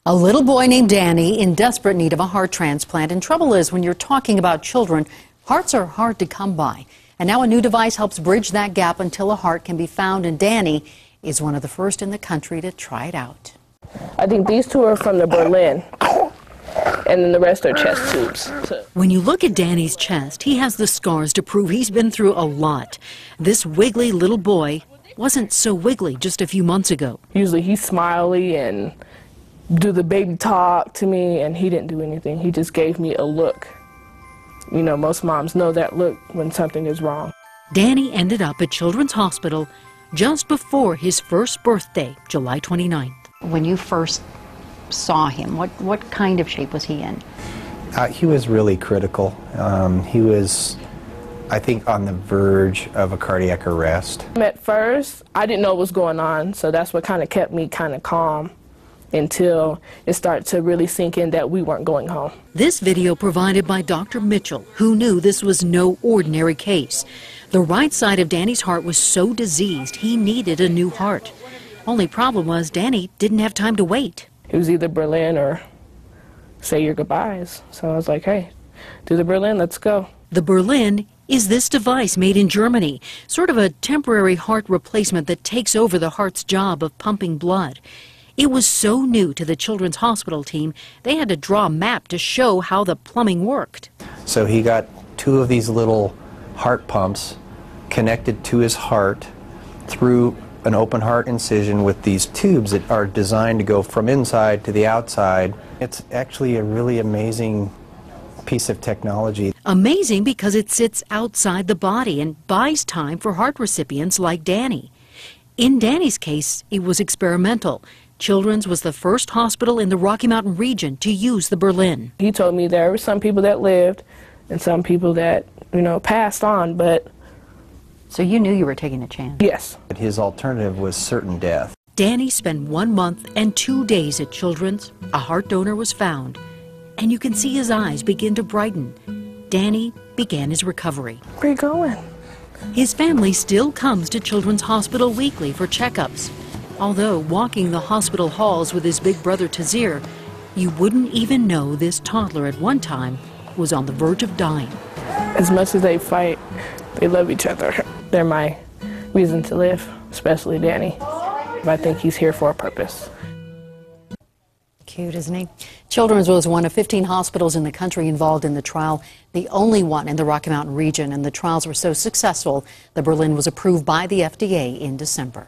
A little boy named Danny in desperate need of a heart transplant. And trouble is, when you're talking about children, hearts are hard to come by. And now a new device helps bridge that gap until a heart can be found. And Danny is one of the first in the country to try it out. I think these two are from the Berlin, and then the rest are chest tubes. When you look at Danny's chest, he has the scars to prove he's been through a lot. This wiggly little boy wasn't so wiggly just a few months ago. Usually he's smiley and do the baby talk to me, and he didn't do anything. He just gave me a look. You know, most moms know that look when something is wrong. Danny ended up at Children's Hospital just before his first birthday, July 29th. When you first saw him, what kind of shape was he in? He was really critical. He was, I think, on the verge of a cardiac arrest. At first, I didn't know what was going on, so that's what kind of kept me kind of calm until it started to really sink in that we weren't going home. This video provided by Dr. Mitchell, who knew this was no ordinary case. The right side of Danny's heart was so diseased, he needed a new heart. Only problem was Danny didn't have time to wait. It was either Berlin or say your goodbyes. So I was like, hey, do the Berlin, let's go. The Berlin is this device made in Germany, sort of a temporary heart replacement that takes over the heart's job of pumping blood. It was so new to the Children's Hospital team, they had to draw a map to show how the plumbing worked. So he got two of these little heart pumps connected to his heart through an open heart incision with these tubes that are designed to go from inside to the outside. It's actually a really amazing piece of technology. Amazing because it sits outside the body and buys time for heart recipients like Danny. In Danny's case, it was experimental. Children's was the first hospital in the Rocky Mountain region to use the Berlin. He told me there were some people that lived and some people that, you know, passed on, but... So you knew you were taking a chance? Yes. His alternative was certain death. Danny spent 1 month and 2 days at Children's. A heart donor was found, and you can see his eyes begin to brighten. Danny began his recovery. Where are you going? His family still comes to Children's Hospital weekly for checkups. Although walking the hospital halls with his big brother Trujillo, you wouldn't even know this toddler at one time was on the verge of dying. As much as they fight, they love each other. They're my reason to live, especially Danny. I think he's here for a purpose. Cute, isn't he? Children's was one of 15 hospitals in the country involved in the trial, the only one in the Rocky Mountain region, and the trials were so successful, the Berlin was approved by the FDA in December.